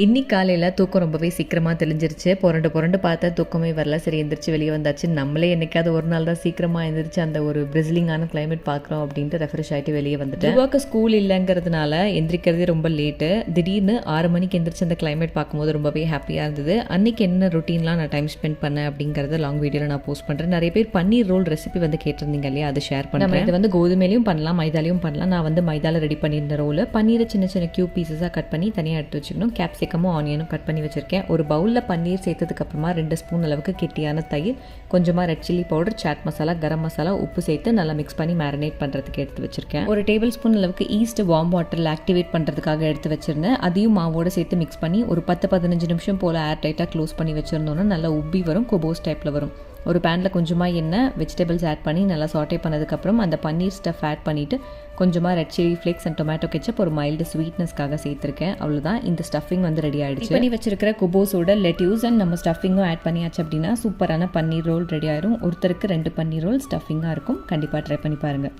இன்னைக்கு காலையில் தூக்கம் ரொம்பவே சீக்கிரமாக தெளிஞ்சிருச்சு. புரண்டு பார்த்தா தூக்கமே வரல. சரி எந்திரிச்சு வெளியே வந்தாச்சு. நம்மளே என்னைக்காவது ஒரு நாள் தான் சீக்கிரமாக எழுந்திரிச்சு அந்த ஒரு பிரிஸ்லிங்கான கிளைமேட் பார்க்குறோம் அப்படின்ட்டு ரெஃப்ரெஷ் ஆகிட்டு வெளியே வந்துட்டு ஒர்க்கு ஸ்கூல் இல்லைங்கிறதுனால எந்திரிக்கிறதே ரொம்ப லேட்டு. திடீர்னு 6 மணிக்கு எந்திரிச்சு அந்த கிளைமேட் பார்க்கும்போது ரொம்பவே ஹாப்பியாக இருந்தது. அன்றைக்கி என்ன ரொட்டீன்லாம் நான் டைம் ஸ்பெண்ட் பண்ணேன் அப்படிங்கிறத லாங் வீடியோவில் நான் போஸ்ட் பண்ணுறேன். நிறைய பேர் பன்னீர் ரோல் ரெசிபி வந்து கேட்டிருந்தீங்க இல்லையா, அதை ஷேர் பண்ணுறேன். இது வந்து கோதுமையிலையும் பண்ணலாம், மைதாலையும் பண்ணலாம். நான் வந்து மைதாவில் ரெடி பண்ணியிருந்த ரோல் பன்னீரை சின்ன சின்ன கியூப் பீசஸாக கட் பண்ணி தனியாக எடுத்து வச்சுக்கணும். கேப்சிகமும் ஆனியனும் கட் பண்ணி வச்சுருக்கேன். ஒரு பவுலில் பன்னீர் சேர்த்ததுக்கப்புறமா 2 ஸ்பூன் அளவுக்கு கெட்டியான தயிர், கொஞ்சமாக red chilli powder, chaat masala, garam masala, உப்பு சேர்த்து நல்லா மிக்ஸ் பண்ணி மேரினேட் பண்ணுறதுக்கு எடுத்து வச்சுருக்கேன். ஒரு டேபிள் ஸ்பூன் அளவுக்கு ஈஸ்ட் வார்ம் வாட்டரில் ஆக்டிவேட் பண்ணுறதுக்காக எடுத்து வச்சுருந்தேன். அதையும் மாவோடு சேர்த்து மிக்ஸ் பண்ணி ஒரு 10-15 நிமிஷம் போல் ஏர் டைட்டாக க்ளோஸ் பண்ணி வச்சுருந்தோன்னா நல்லா உப்பி வரும், குபோஸ் டைப்பில் வரும். ஒரு பேனில் கொஞ்சமாக எண்ணெய், வெஜிடபிள்ஸ் ஆட் பண்ணி நல்லா சாட்டே பண்ணதுக்கப்புறம் அந்த பன்னீர் ஸ்டஃப் ஆட் பண்ணிவிட்டு கொஞ்சமாக red chilli flakes and tomato ketchup ஒரு மைல்டு ஸ்வீட்னஸ்க்காக சேர்த்துருக்கேன். அவ்வளோதான், இந்த ஸ்டஃபிங் வந்து ரெடி ஆகிடுச்சு. பண்ணி வச்சிருக்கிற குபோஸோட லெட்யூஸ் அண்ட் நம்ம ஸ்டஃபிங்கும் ஆட் பண்ணியாச்சு அப்படின்னா சூப்பரான பன்னீர் ரோல் ரெடி ஆயிரும். ஒருத்தருக்கு 2 பன்னீர் ரோல் ஸ்டஃபிங்காக இருக்கும். கண்டிப்பாக ட்ரை பண்ணி பாருங்கள்.